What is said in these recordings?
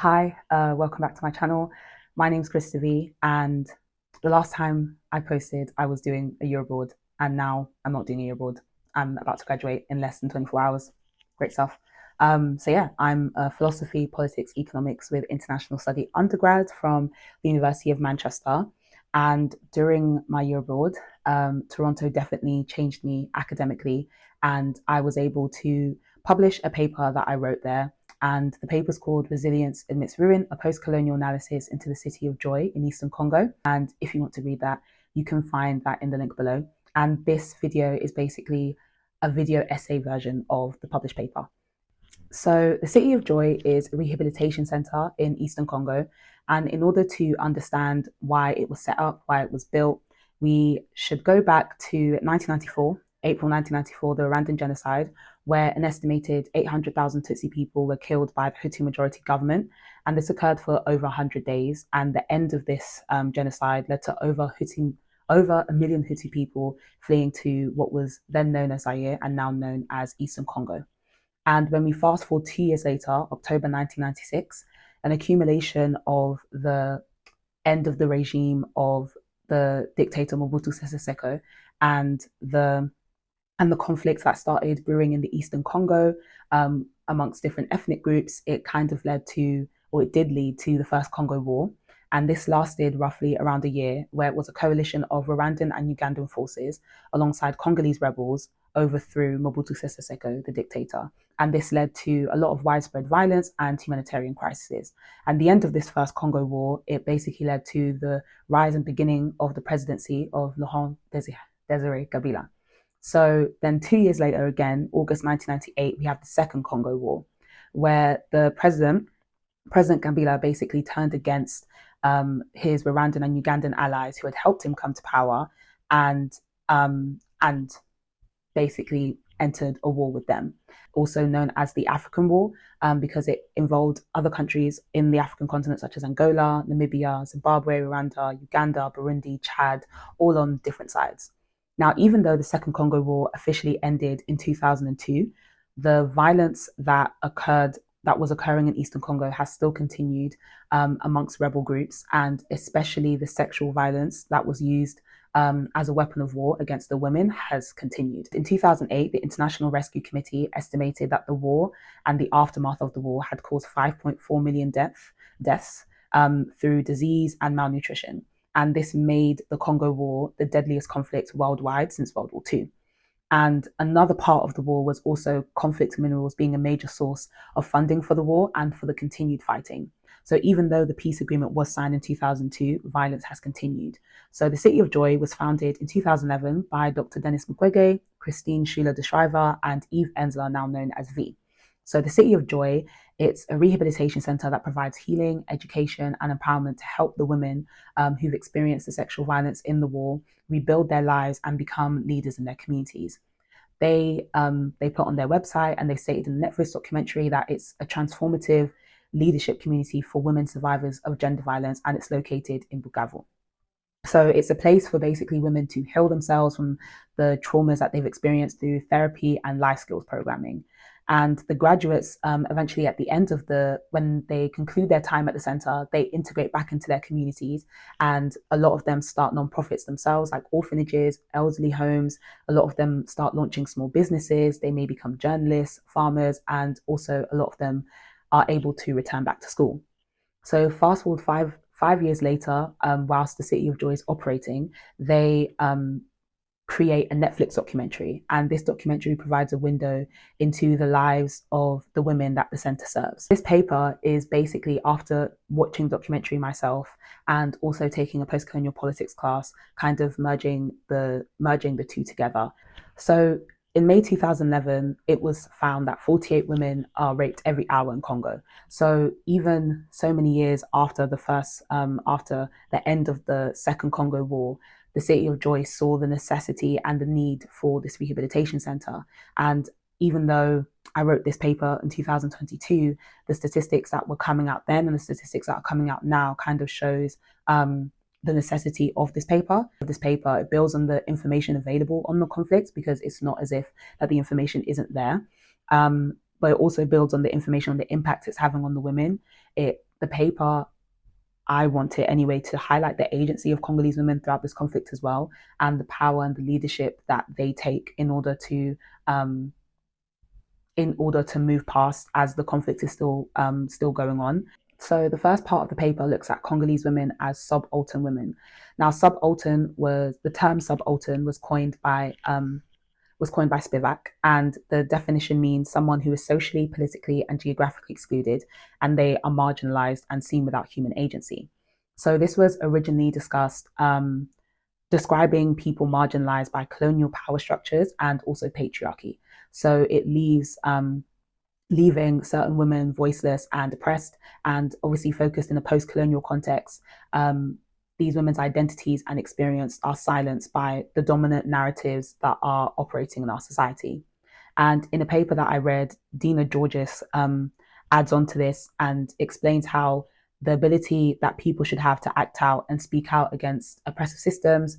Hi, welcome back to my channel. My name's Krista V, and the last time I posted, I was doing a year abroad, and now I'm not doing a year abroad. I'm about to graduate in less than 24 hours. Great stuff. So I'm a philosophy, politics, economics with international study undergrad from the University of Manchester. And during my year abroad, Toronto definitely changed me academically, and I was able to publish a paper that I wrote there, and the paper's called Resilience Amidst Ruin, a Postcolonial Analysis into the City of Joy in Eastern Congo. And if you want to read that, you can find that in the link below. And this video is basically a video essay version of the published paper. So the City of Joy is a rehabilitation center in Eastern Congo. And in order to understand why it was set up, why it was built, we should go back to 1994, April 1994, the Rwandan genocide, where an estimated 800,000 Tutsi people were killed by the Hutu majority government. And this occurred for over 100 days. And the end of this genocide led to over a million Hutu people fleeing to what was then known as Zaire and now known as Eastern Congo. And when we fast forward 2 years later, October 1996, an accumulation of the end of the regime of the dictator Mobutu Sese Seko and the conflicts that started brewing in the Eastern Congo amongst different ethnic groups, it kind of led to, or it did lead to, the First Congo War. And this lasted roughly around a year, where it was a coalition of Rwandan and Ugandan forces alongside Congolese rebels overthrew Mobutu Sese Seko, the dictator. And this led to a lot of widespread violence and humanitarian crises. And the end of this First Congo War, it basically led to the rise and beginning of the presidency of Laurent Desire Kabila. So then 2 years later, again, August 1998, we have the Second Congo War, where the President Kabila, basically turned against his Rwandan and Ugandan allies who had helped him come to power, and basically entered a war with them, also known as the African War, because it involved other countries in the African continent, such as Angola, Namibia, Zimbabwe, Rwanda, Uganda, Burundi, Chad, all on different sides. Now, even though the Second Congo War officially ended in 2002, the violence that was occurring in Eastern Congo has still continued amongst rebel groups, and especially the sexual violence that was used as a weapon of war against the women has continued. In 2008, the International Rescue Committee estimated that the war and the aftermath of the war had caused 5.4 million deaths through disease and malnutrition. And this made the Congo War the deadliest conflict worldwide since World War II. And another part of the war was also conflict minerals being a major source of funding for the war and for the continued fighting. So even though the peace agreement was signed in 2002, violence has continued. So the City of Joy was founded in 2011 by Dr. Denis Mukwege, Christine Schuler de Schrijver, and Eve Ensler, now known as V. So the City of Joy, it's a rehabilitation center that provides healing, education, and empowerment to help the women who've experienced the sexual violence in the war rebuild their lives and become leaders in their communities. They put on their website, and they stated in the Netflix documentary, that it's a transformative leadership community for women survivors of gender violence, and it's located in Bukavu. So it's a place for basically women to heal themselves from the traumas that they've experienced through therapy and life skills programming. And the graduates, eventually at the end of when they conclude their time at the center, they integrate back into their communities. And a lot of them start nonprofits themselves, like orphanages, elderly homes. A lot of them start launching small businesses. They may become journalists, farmers, and also a lot of them are able to return back to school. So fast forward five years later, whilst the City of Joy is operating, they create a Netflix documentary, and this documentary provides a window into the lives of the women that the center serves. This paper is basically, after watching the documentary myself and also taking a post-colonial politics class, kind of merging the two together. So in May 2011, it was found that 48 women are raped every hour in Congo. So even so many years after after the end of the Second Congo War, the City of Joy saw the necessity and the need for this rehabilitation center. And even though I wrote this paper in 2022, the statistics that were coming out then and the statistics that are coming out now kind of shows the necessity of this paper. It builds on the information available on the conflict, because it's not as if that the information isn't there. But it also builds on the information on the impact it's having on the women. It the paper, I want it anyway, to highlight the agency of Congolese women throughout this conflict as well, and the power and the leadership that they take um, in order to move past as the conflict is still going on. So the first part of the paper looks at Congolese women as subaltern women. Now, the term subaltern was coined by Spivak, and the definition means someone who is socially, politically, and geographically excluded, and they are marginalized and seen without human agency. So this was originally discussed describing people marginalized by colonial power structures and also patriarchy. So it leaving certain women voiceless and oppressed, and obviously focused in a post-colonial context. These women's identities and experience are silenced by the dominant narratives that are operating in our society. And in a paper that I read, Dina Georges adds on to this and explains how the ability that people should have to act out and speak out against oppressive systems,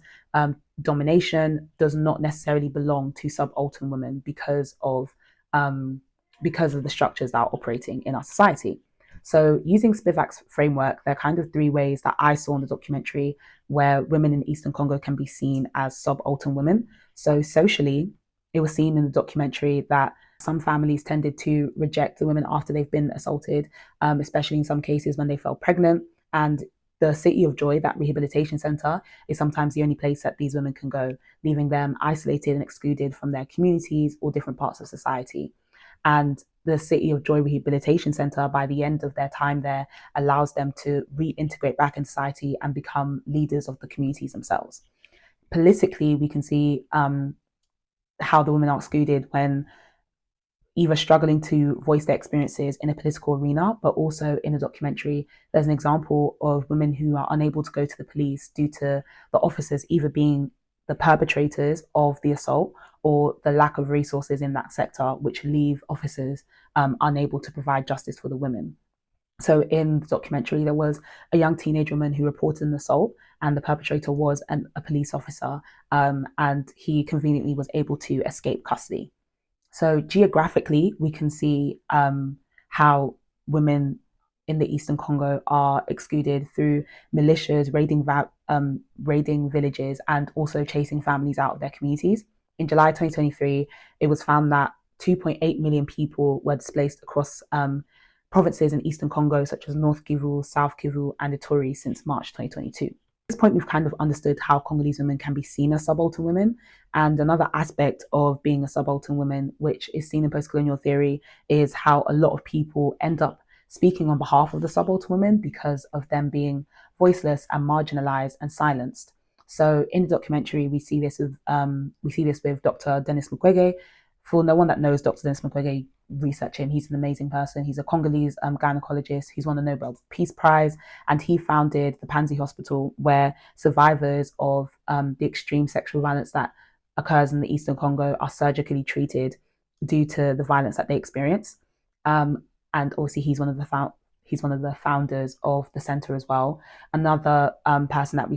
domination, does not necessarily belong to subaltern women because of the structures that are operating in our society. So, using Spivak's framework, there are kind of three ways that I saw in the documentary where women in Eastern Congo can be seen as subaltern women. So, socially, it was seen in the documentary that some families tended to reject the women after they've been assaulted, especially in some cases when they fell pregnant. And the City of Joy, that rehabilitation center, is sometimes the only place that these women can go, leaving them isolated and excluded from their communities or different parts of society. And the City of Joy Rehabilitation Center, by the end of their time there, allows them to reintegrate back in society and become leaders of the communities themselves. Politically, we can see how the women are excluded when either struggling to voice their experiences in a political arena, but also in a documentary, there's an example of women who are unable to go to the police due to the officers either being the perpetrators of the assault or the lack of resources in that sector, which leave officers unable to provide justice for the women. So in the documentary, there was a young teenage woman who reported an assault, and the perpetrator was a police officer, and he conveniently was able to escape custody. So geographically, we can see how women in the Eastern Congo are excluded through militias raiding villages and also chasing families out of their communities. In July 2023, it was found that 2.8 million people were displaced across provinces in Eastern Congo, such as North Kivu, South Kivu, and Ituri since March 2022. At this point, we've kind of understood how Congolese women can be seen as subaltern women. And another aspect of being a subaltern woman, which is seen in post-colonial theory, is how a lot of people end up speaking on behalf of the subaltern women because of them being voiceless and marginalized and silenced. So in the documentary, we see this with Dr. Denis Mukwege. For no one that knows Dr. Denis Mukwege, research him. He's an amazing person. He's a Congolese gynecologist. He's won the Nobel Peace Prize, and he founded the Panzi Hospital, where survivors of the extreme sexual violence that occurs in the Eastern Congo are surgically treated due to the violence that they experience. And obviously, he's one of the founders of the center as well. Another person that we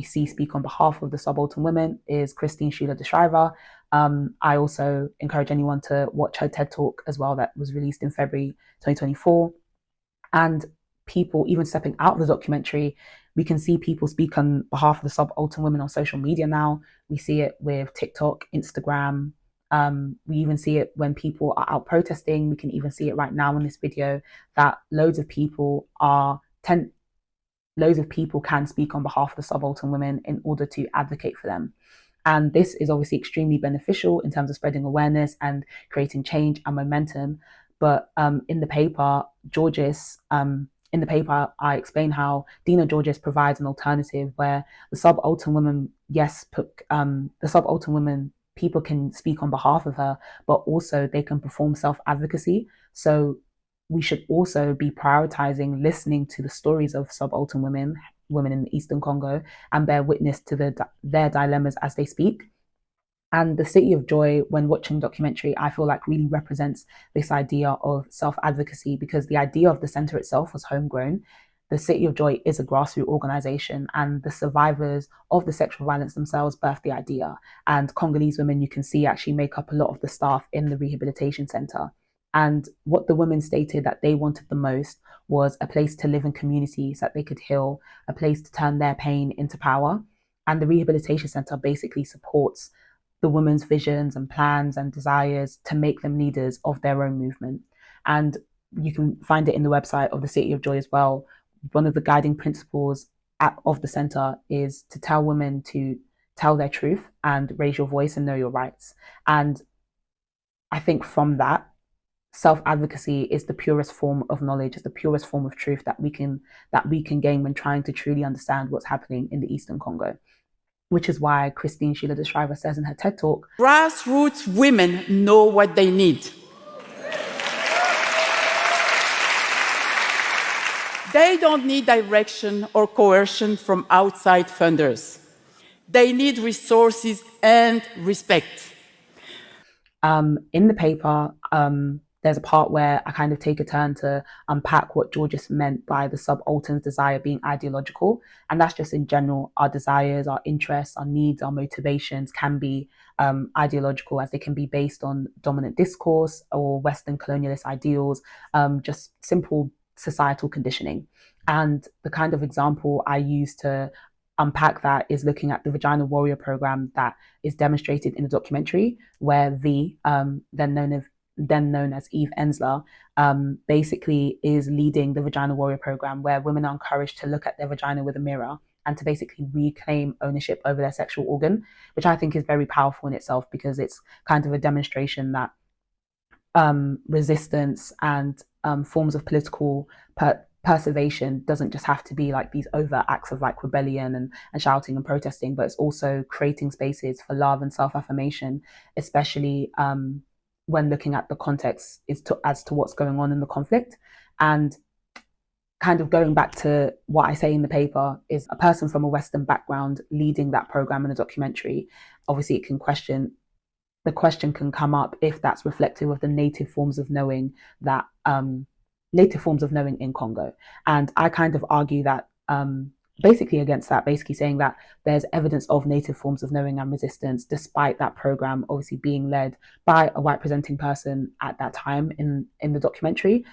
see speak on behalf of the subaltern women is Christine Schuler de Schrijver. I also encourage anyone to watch her TED Talk as well, that was released in February 2024. And people, even stepping out of the documentary, we can see people speak on behalf of the subaltern women on social media now. We see it with TikTok, Instagram. We even see it when people are out protesting. We can even see it right now in this video that loads of people can speak on behalf of the subaltern women in order to advocate for them. And this is obviously extremely beneficial in terms of spreading awareness and creating change and momentum. But in the paper, I explain how Dina Georges provides an alternative where the subaltern women, people can speak on behalf of her, but also they can perform self-advocacy. So we should also be prioritizing listening to the stories of subaltern women in the Eastern Congo, and bear witness to their dilemmas as they speak. And the City of Joy, when watching the documentary, I feel like really represents this idea of self-advocacy, because the idea of the center itself was homegrown. The City of Joy is a grassroots organization, and the survivors of the sexual violence themselves birthed the idea. And Congolese women, you can see, actually make up a lot of the staff in the rehabilitation center. And what the women stated that they wanted the most was a place to live in community so that they could heal, a place to turn their pain into power. And the rehabilitation center basically supports the women's visions and plans and desires to make them leaders of their own movement. And you can find it in the website of the City of Joy as well. One of the guiding principles of the center is to tell women to tell their truth and raise your voice and know your rights. And I think from that, self-advocacy is the purest form of knowledge, is the purest form of truth that we can gain when trying to truly understand what's happening in the Eastern Congo. Which is why Christine Sheila de Schrijver says in her TED Talk, grassroots women know what they need. They don't need direction or coercion from outside funders. They need resources and respect. In the paper, there's a part where I kind of take a turn to unpack what Georges meant by the subaltern's desire being ideological. And that's just in general, our desires, our interests, our needs, our motivations can be ideological, as they can be based on dominant discourse or Western colonialist ideals, just simple societal conditioning. And the kind of example I use to unpack that is looking at the Vagina Warrior program that is demonstrated in the documentary, where then known as Eve Ensler, basically is leading the Vagina Warrior program, where women are encouraged to look at their vagina with a mirror and to basically reclaim ownership over their sexual organ, which I think is very powerful in itself, because it's kind of a demonstration that resistance and forms of political preservation doesn't just have to be like these overt acts of like rebellion and shouting and protesting, but it's also creating spaces for love and self-affirmation, especially when looking at the context as to what's going on in the conflict. And kind of going back to what I say in the paper, is a person from a Western background leading that program in a documentary, obviously the question can come up if that's reflective of the native forms of knowing that native forms of knowing in Congo. And I kind of argue that basically against that, basically saying that there's evidence of native forms of knowing and resistance, despite that program obviously being led by a white presenting person at that time in the documentary.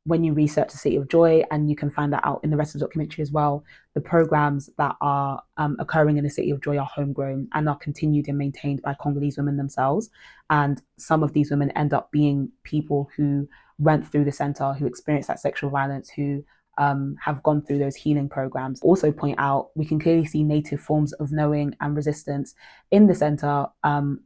When you research the City of Joy, and you can find that out in the rest of the documentary as well, the programs that are occurring in the City of Joy are homegrown and are continued and maintained by Congolese women themselves. And some of these women end up being people who went through the center, who experienced that sexual violence, who have gone through those healing programs. Also point out, we can clearly see native forms of knowing and resistance in the center,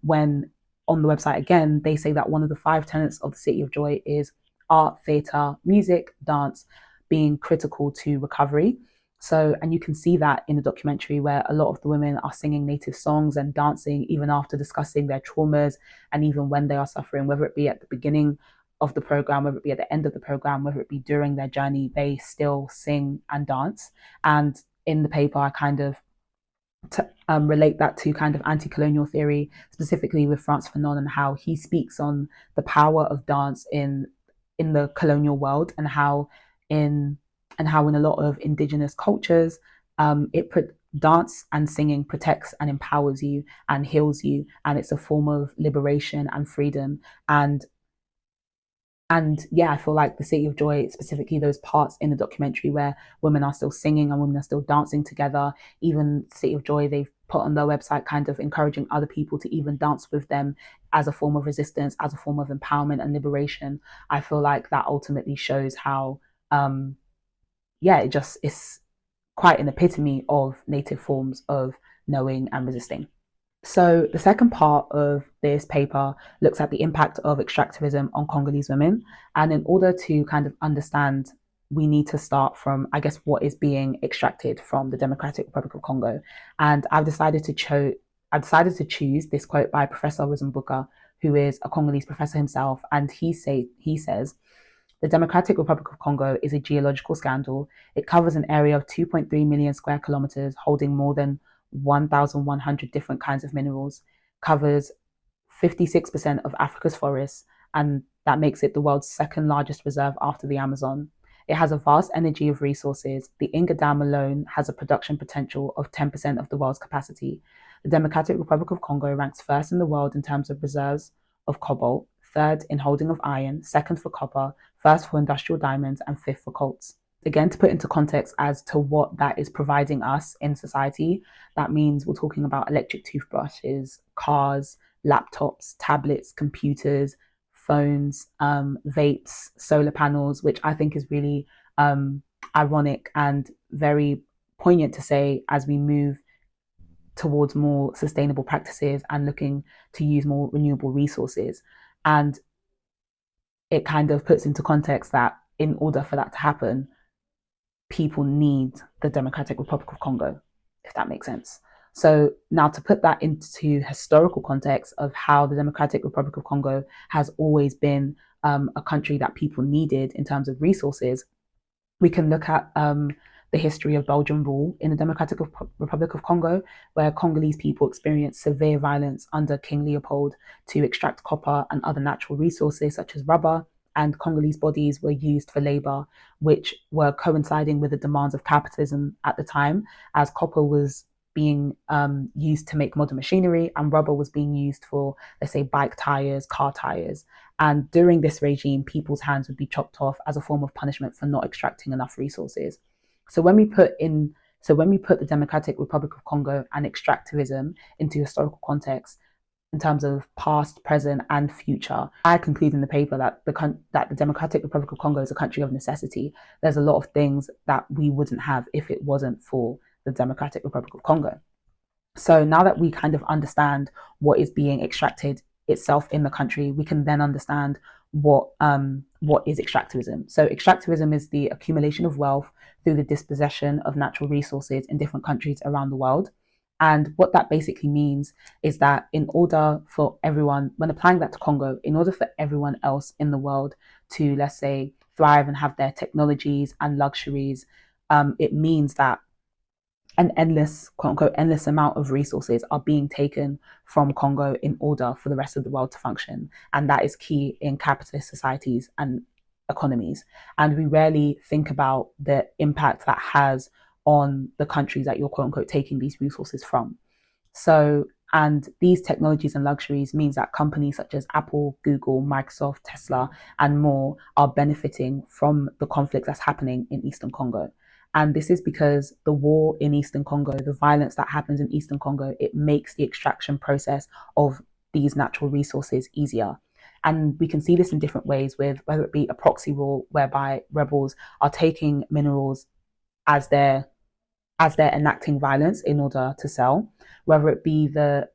when on the website, again, they say that one of the 5 tenets of the City of Joy is art, theatre, music, dance being critical to recovery. So, and you can see that in the documentary, where a lot of the women are singing native songs and dancing even after discussing their traumas, and even when they are suffering, whether it be at the beginning of the program, whether it be at the end of the program, whether it be during their journey, they still sing and dance. And in the paper, I kind of relate that to kind of anti-colonial theory, specifically with Frantz Fanon, and how he speaks on the power of dance in the colonial world, and how in a lot of indigenous cultures, dance and singing protects and empowers you and heals you, and it's a form of liberation and freedom. And yeah, I feel like the City of Joy, specifically those parts in the documentary where women are still singing and women are still dancing together, even City of Joy, they've put on their website kind of encouraging other people to even dance with them as a form of resistance, as a form of empowerment and liberation. I feel like that ultimately shows how, it's quite an epitome of native forms of knowing and resisting. So the second part of this paper looks at the impact of extractivism on Congolese women. And in order to kind of understand, we need to start from, I guess, what is being extracted from the Democratic Republic of Congo. And I've decided to choose this quote by Professor Wizenbuka, who is a Congolese professor himself. And he says, "The Democratic Republic of Congo is a geological scandal. It covers an area of 2.3 million square kilometers, holding more than 1,100 different kinds of minerals, covers 56% of Africa's forests, and that makes it the world's second largest reserve after the Amazon. It has a vast energy of resources. The Inga Dam alone has a production potential of 10% of the world's capacity. The Democratic Republic of Congo ranks first in the world in terms of reserves of cobalt, third in holding of iron, second for copper, first for industrial diamonds, and fifth for colts. Again, to put into context as to what that is providing us in society, that means we're talking about electric toothbrushes, cars, laptops, tablets, computers, phones, vapes, solar panels, which I think is really ironic and very poignant to say as we move towards more sustainable practices and looking to use more renewable resources. And it kind of puts into context that in order for that to happen, people need the Democratic Republic of Congo, if that makes sense. So now to put that into historical context of how the Democratic Republic of Congo has always been a country that people needed in terms of resources, we can look at the history of Belgian rule in the Democratic Republic of Congo, where Congolese people experienced severe violence under King Leopold to extract copper and other natural resources such as rubber, and Congolese bodies were used for labor, which were coinciding with the demands of capitalism at the time, as copper was being used to make modern machinery and rubber was being used for, let's say, bike tires, car tires. And during this regime, people's hands would be chopped off as a form of punishment for not extracting enough resources. So when we put the Democratic Republic of Congo and extractivism into historical context, in terms of past, present, and future, I conclude in the paper that the Democratic Republic of Congo is a country of necessity. There's a lot of things that we wouldn't have if it wasn't for the Democratic Republic of Congo. So now that we kind of understand what is being extracted itself in the country, we can then understand what is extractivism. So extractivism is the accumulation of wealth through the dispossession of natural resources in different countries around the world. And what that basically means is that in order for everyone, when applying that to Congo, in order for everyone else in the world to, let's say, thrive and have their technologies and luxuries, it means that an endless, quote unquote, endless amount of resources are being taken from Congo in order for the rest of the world to function. And that is key in capitalist societies and economies. And we rarely think about the impact that has on the countries that you're, quote unquote, taking these resources from. So, and these technologies and luxuries means that companies such as Apple, Google, Microsoft, Tesla, and more are benefiting from the conflict that's happening in Eastern Congo. And this is because the war in Eastern Congo, the violence that happens in Eastern Congo, it makes the extraction process of these natural resources easier. And we can see this in different ways with whether it be a proxy war whereby rebels are taking minerals as they're enacting violence in order to sell, whether it be the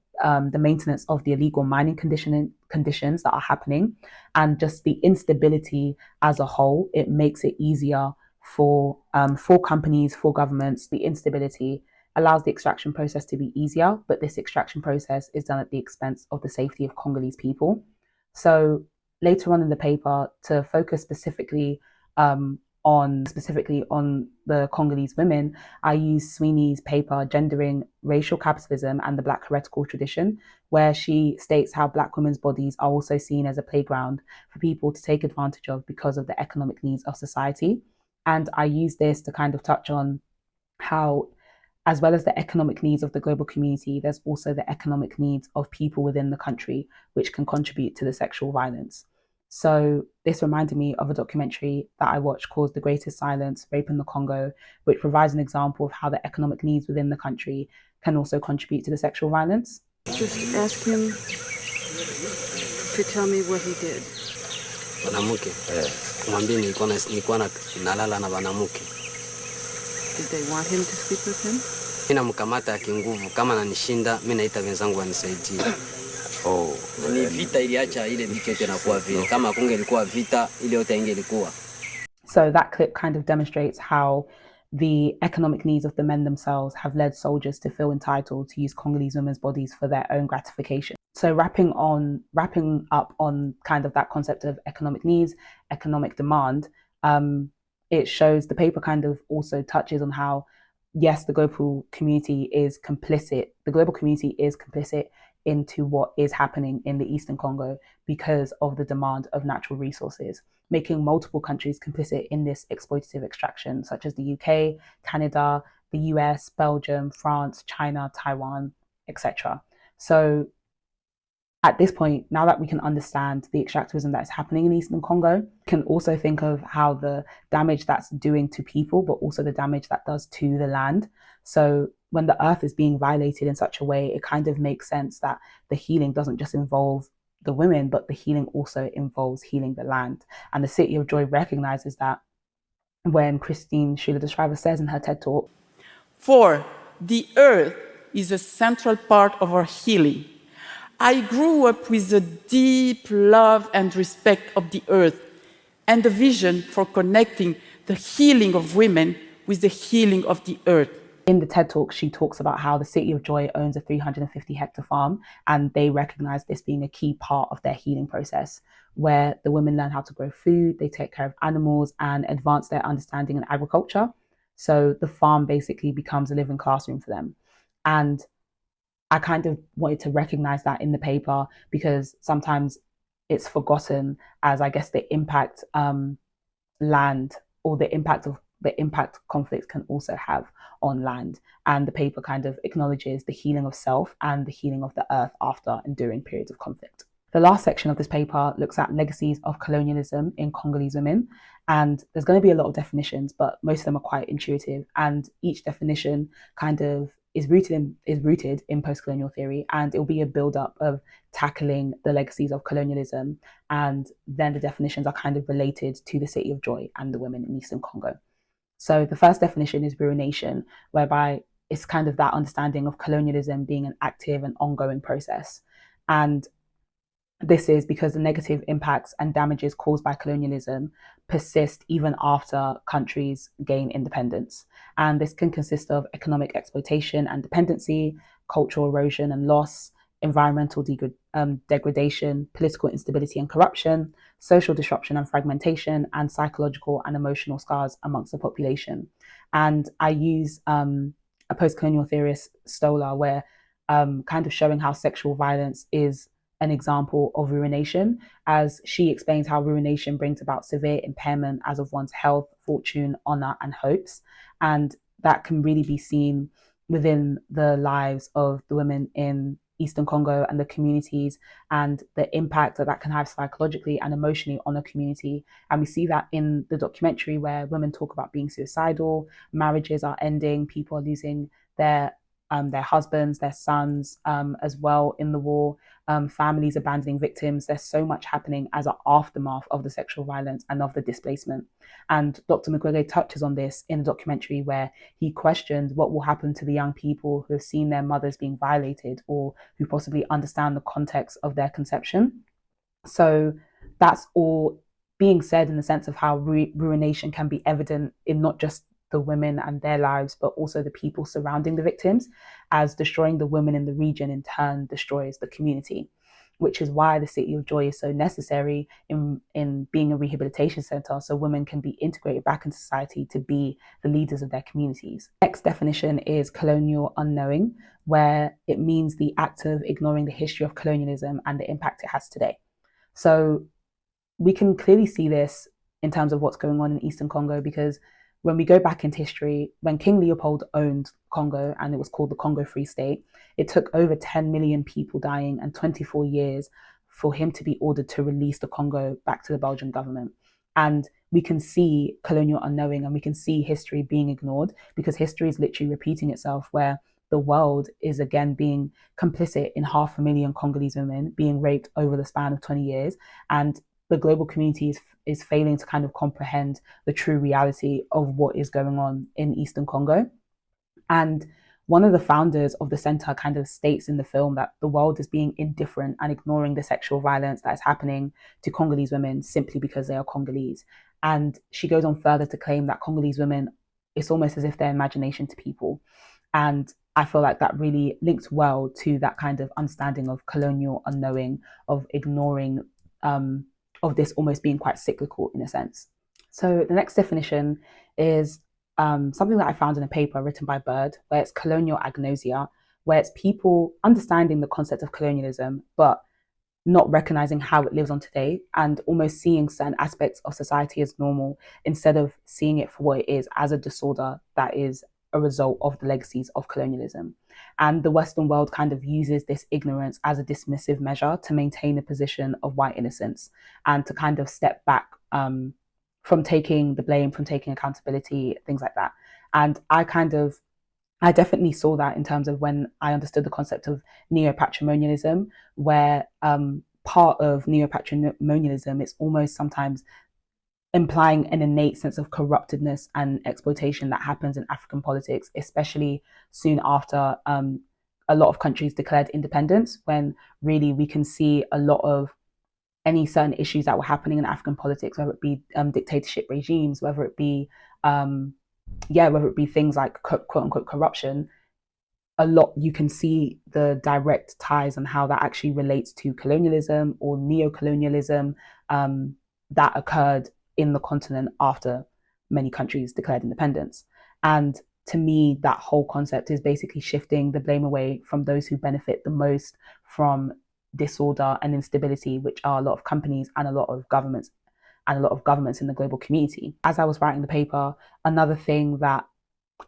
maintenance of the illegal mining conditions that are happening, and just the instability as a whole. It makes it easier for companies, for governments. The instability allows the extraction process to be easier, but this extraction process is done at the expense of the safety of Congolese people. So later on in the paper, to focus specifically on the Congolese women, I use Sweeney's paper, Gendering Racial Capitalism and the Black Heretical Tradition, where she states how Black women's bodies are also seen as a playground for people to take advantage of because of the economic needs of society. And I use this to kind of touch on how, as well as the economic needs of the global community, there's also the economic needs of people within the country, which can contribute to the sexual violence. So this reminded me of a documentary that I watched called The Greatest Silence, Rape in the Congo, which provides an example of how the economic needs within the country can also contribute to the sexual violence. Just ask him to tell me what he did. Banamuke. Kumwambia nilikuwa nalala na banamuke. Did they want him to sleep with him? Mimi namkamata kinguvu, kama nanishinda mimi naita wenzangu wanisaidie. Oh, ni vita iliacha ile dikete na kuwa vile. Kama kungelikuwa vita ile yote ingelikuwa. So that clip kind of demonstrates how the economic needs of the men themselves have led soldiers to feel entitled to use Congolese women's bodies for their own gratification. So wrapping up on kind of that concept of economic needs, economic demand, it shows, the paper kind of also touches on how, yes, the global community is complicit. The global community is complicit into what is happening in the Eastern Congo because of the demand of natural resources, making multiple countries complicit in this exploitative extraction, such as the UK, Canada, the US, Belgium, France, China, Taiwan, etc. So at this point, now that we can understand the extractivism that is happening in Eastern Congo, we can also think of how the damage that's doing to people, but also the damage that does to the land. So when the earth is being violated in such a way, it kind of makes sense that the healing doesn't just involve the women, but the healing also involves healing the land. And the City of Joy recognizes that when Christine Schuler de Schrijver says in her TED Talk, "For the earth is a central part of our healing. I grew up with a deep love and respect of the earth and a vision for connecting the healing of women with the healing of the earth." In the TED Talk, she talks about how the City of Joy owns a 350-hectare farm, and they recognize this being a key part of their healing process, where the women learn how to grow food, they take care of animals, and advance their understanding in agriculture. So the farm basically becomes a living classroom for them. And I kind of wanted to recognize that in the paper because sometimes it's forgotten as, I guess, the impact land or the impact conflicts can also have on land. And the paper kind of acknowledges the healing of self and the healing of the earth after and during periods of conflict. The last section of this paper looks at legacies of colonialism in Congolese women. And there's going to be a lot of definitions, but most of them are quite intuitive. And each definition kind of is rooted in post-colonial theory, and it'll be a build-up of tackling the legacies of colonialism. And then the definitions are kind of related to the City of Joy and the women in Eastern Congo. So the first definition is ruination, whereby it's kind of that understanding of colonialism being an active and ongoing process. And this is because the negative impacts and damages caused by colonialism persist even after countries gain independence. And this can consist of economic exploitation and dependency, cultural erosion and loss, environmental degradation, political instability and corruption, social disruption and fragmentation, and psychological and emotional scars amongst the population. And I use a post-colonial theorist, Stoller, where kind of showing how sexual violence is an example of ruination, as she explains how ruination brings about severe impairment as of one's health, fortune, honor, and hopes. And that can really be seen within the lives of the women in Eastern Congo and the communities, and the impact that can have psychologically and emotionally on a community. And we see that in the documentary where women talk about being suicidal, marriages are ending, people are losing their husbands, their sons, as well in the war, families abandoning victims. There's so much happening as an aftermath of the sexual violence and of the displacement. And Dr. Mukwege touches on this in a documentary where he questions what will happen to the young people who have seen their mothers being violated or who possibly understand the context of their conception. So that's all being said in the sense of how ruination can be evident in not just the women and their lives, but also the people surrounding the victims, as destroying the women in the region in turn destroys the community, which is why the City of Joy is so necessary in being a rehabilitation center so women can be integrated back into society to be the leaders of their communities. Next definition is colonial unknowing, where it means the act of ignoring the history of colonialism and the impact it has today. So we can clearly see this in terms of what's going on in Eastern Congo, because when we go back into history, when King Leopold owned Congo and it was called the Congo Free State, it took over 10 million people dying and 24 years for him to be ordered to release the Congo back to the Belgian government. And we can see colonial unknowing and we can see history being ignored, because history is literally repeating itself, where the world is again being complicit in 500,000 Congolese women being raped over the span of 20 years. And the global community is failing to kind of comprehend the true reality of what is going on in Eastern Congo. And one of the founders of the center kind of states in the film that the world is being indifferent and ignoring the sexual violence that is happening to Congolese women simply because they are Congolese. And she goes on further to claim that Congolese women, it's almost as if they're imagination to people. And I feel like that really links well to that kind of understanding of colonial unknowing, of ignoring, of this almost being quite cyclical in a sense. So the next definition is something that I found in a paper written by Bird, where it's colonial agnosia, where it's people understanding the concept of colonialism, but not recognizing how it lives on today, and almost seeing certain aspects of society as normal instead of seeing it for what it is, as a disorder that is a result of the legacies of colonialism. And the Western world kind of uses this ignorance as a dismissive measure to maintain a position of white innocence and to kind of step back from taking the blame, from taking accountability, things like that. And I definitely saw that in terms of when I understood the concept of neo-patrimonialism, where part of neo-patrimonialism is almost sometimes implying an innate sense of corruptedness and exploitation that happens in African politics, especially soon after a lot of countries declared independence, when really we can see a lot of any certain issues that were happening in African politics, whether it be dictatorship regimes, whether it be things like quote unquote corruption. A lot you can see the direct ties on how that actually relates to colonialism or neo-colonialism that occurred in the continent after many countries declared independence. And to me, that whole concept is basically shifting the blame away from those who benefit the most from disorder and instability, which are a lot of companies and a lot of governments in the global community. As I was writing the paper, another thing that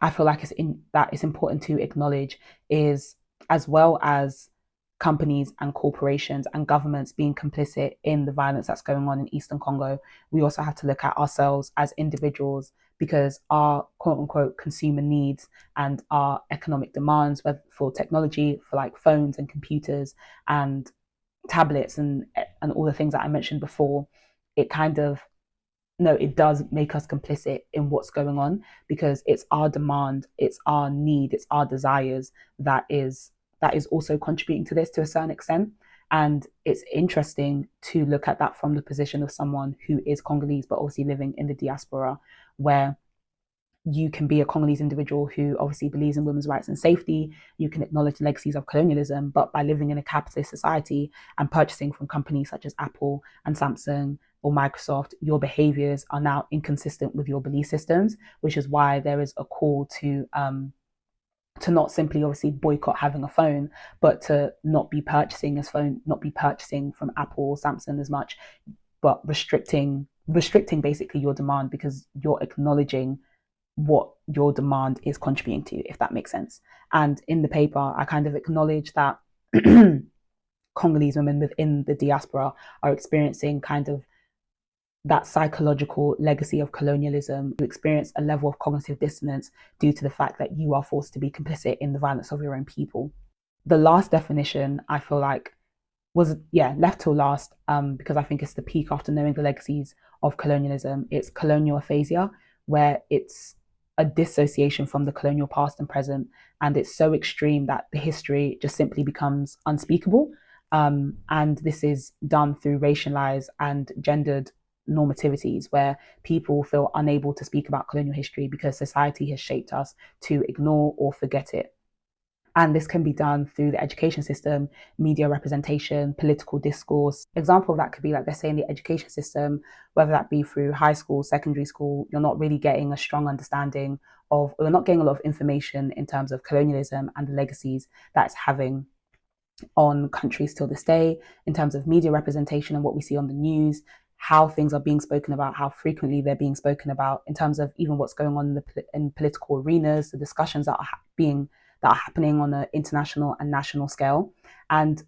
I feel like it's important to acknowledge is, as well as companies and corporations and governments being complicit in the violence that's going on in Eastern Congo, we also have to look at ourselves as individuals, because our quote unquote consumer needs and our economic demands, whether for technology, for like phones and computers and tablets and all the things that I mentioned before, it kind of it does make us complicit in what's going on, because it's our demand, it's our need, it's our desires that is also contributing to this to a certain extent. And it's interesting to look at that from the position of someone who is Congolese, but obviously living in the diaspora, where you can be a Congolese individual who obviously believes in women's rights and safety. You can acknowledge the legacies of colonialism, but by living in a capitalist society and purchasing from companies such as Apple and Samsung or Microsoft, your behaviors are now inconsistent with your belief systems, which is why there is a call to not simply obviously boycott having a phone, but to not be purchasing from Apple or Samsung as much, but restricting basically your demand, because you're acknowledging what your demand is contributing to, if that makes sense. And in the paper, I kind of acknowledge that Congolese women within the diaspora are experiencing kind of that psychological legacy of colonialism. You experience a level of cognitive dissonance due to the fact that you are forced to be complicit in the violence of your own people. The last definition, I feel like, was left till last because I think it's the peak after knowing the legacies of colonialism. It's colonial aphasia, where it's a dissociation from the colonial past and present, and it's so extreme that the history just simply becomes unspeakable. And this is done through racialized and gendered normativities, where people feel unable to speak about colonial history because society has shaped us to ignore or forget it. And this can be done through the education system, media representation, political discourse. Example of that could be, like, let's say in the education system, whether that be through high school, secondary school, you're not really getting a strong understanding of, or you're not getting a lot of information in terms of colonialism and the legacies that it's having on countries till this day, in terms of media representation and what we see on the news, how things are being spoken about, how frequently they're being spoken about, in terms of even what's going on in political arenas, the discussions that are happening on an international and national scale. And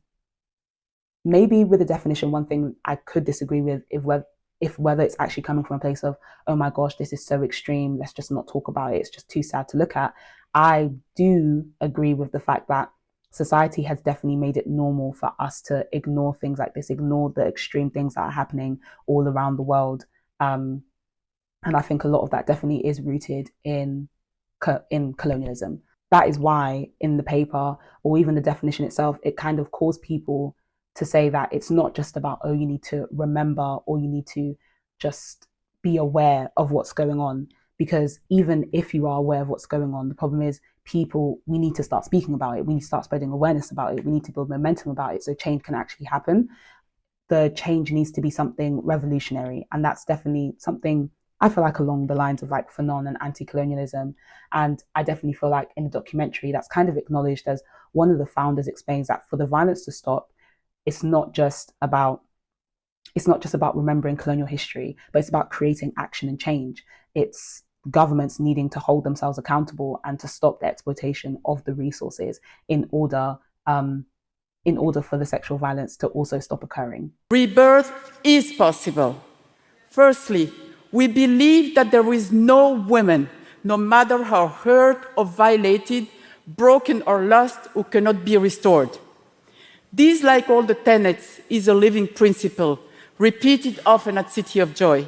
maybe with the definition, one thing I could disagree with if whether it's actually coming from a place of, oh my gosh, this is so extreme, let's just not talk about it, it's just too sad to look at. I do agree with the fact that society has definitely made it normal for us to ignore things like this, ignore the extreme things that are happening all around the world. And I think a lot of that definitely is rooted in colonialism. That is why in the paper, or even the definition itself, it kind of calls people to say that it's not just about, oh, you need to remember or you need to just be aware of what's going on. Because even if you are aware of what's going on, the problem is we need to start speaking about it. We need to start spreading awareness about it. We need to build momentum about it so change can actually happen. The change needs to be something revolutionary. And that's definitely something I feel like along the lines of like Fanon and anti-colonialism. And I definitely feel like in the documentary that's kind of acknowledged, as one of the founders explains, that for the violence to stop, it's not just about remembering colonial history, but it's about creating action and change. It's governments needing to hold themselves accountable and to stop the exploitation of the resources in order for the sexual violence to also stop occurring. Rebirth is possible. Firstly, we believe that there is no woman, no matter how hurt or violated, broken or lost, who cannot be restored. This, like all the tenets, is a living principle, repeated often at City of Joy.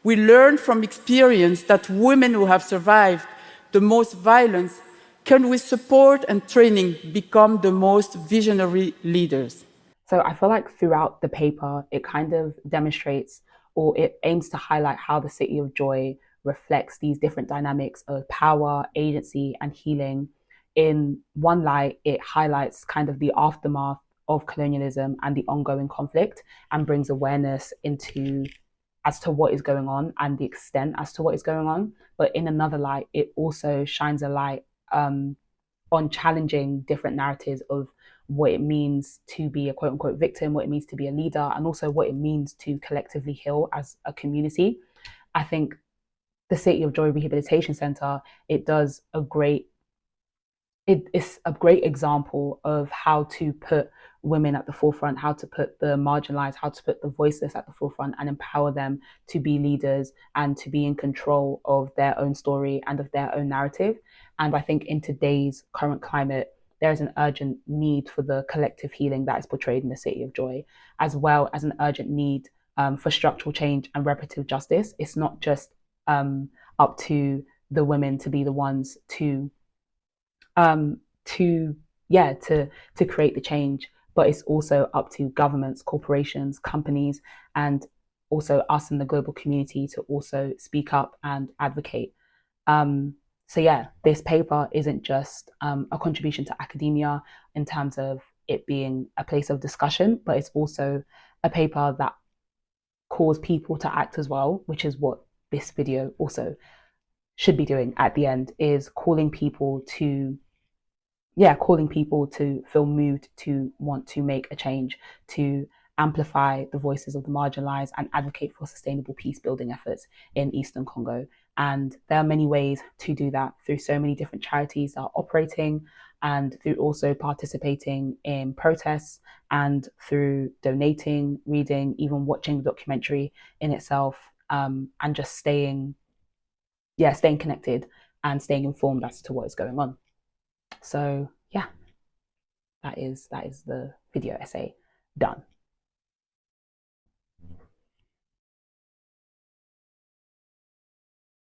We learn from experience that women who have survived the most violence can, with support and training, become the most visionary leaders. So I feel like throughout the paper, it kind of demonstrates, or it aims to highlight, how the City of Joy reflects these different dynamics of power, agency, and healing. In one light, it highlights kind of the aftermath of colonialism and the ongoing conflict, and brings awareness into as to what is going on and the extent as to what is going on. But in another light, it also shines a light on challenging different narratives of what it means to be a quote unquote victim, what it means to be a leader, and also what it means to collectively heal as a community. I think the City of Joy Rehabilitation Center, it does a great it's a great example of how to put women at the forefront, how to put the marginalized, how to put the voiceless at the forefront and empower them to be leaders and to be in control of their own story and of their own narrative. And I think in today's current climate, there is an urgent need for the collective healing that is portrayed in the City of Joy, as well as an urgent need for structural change and reparative justice. It's not just up to the women to be the ones to to create the change, but it's also up to governments, corporations, companies, and also us in the global community to also speak up and advocate. So yeah, this paper isn't just a contribution to academia in terms of it being a place of discussion, but it's also a paper that calls people to act as well, which is what this video also should be doing at the end, is calling people to feel moved, to want to make a change, to amplify the voices of the marginalized and advocate for sustainable peace building efforts in Eastern Congo. And there are many ways to do that through so many different charities that are operating, and through also participating in protests, and through donating, reading, even watching the documentary in itself, and just staying connected and staying informed as to what is going on. So yeah, that is the video essay done.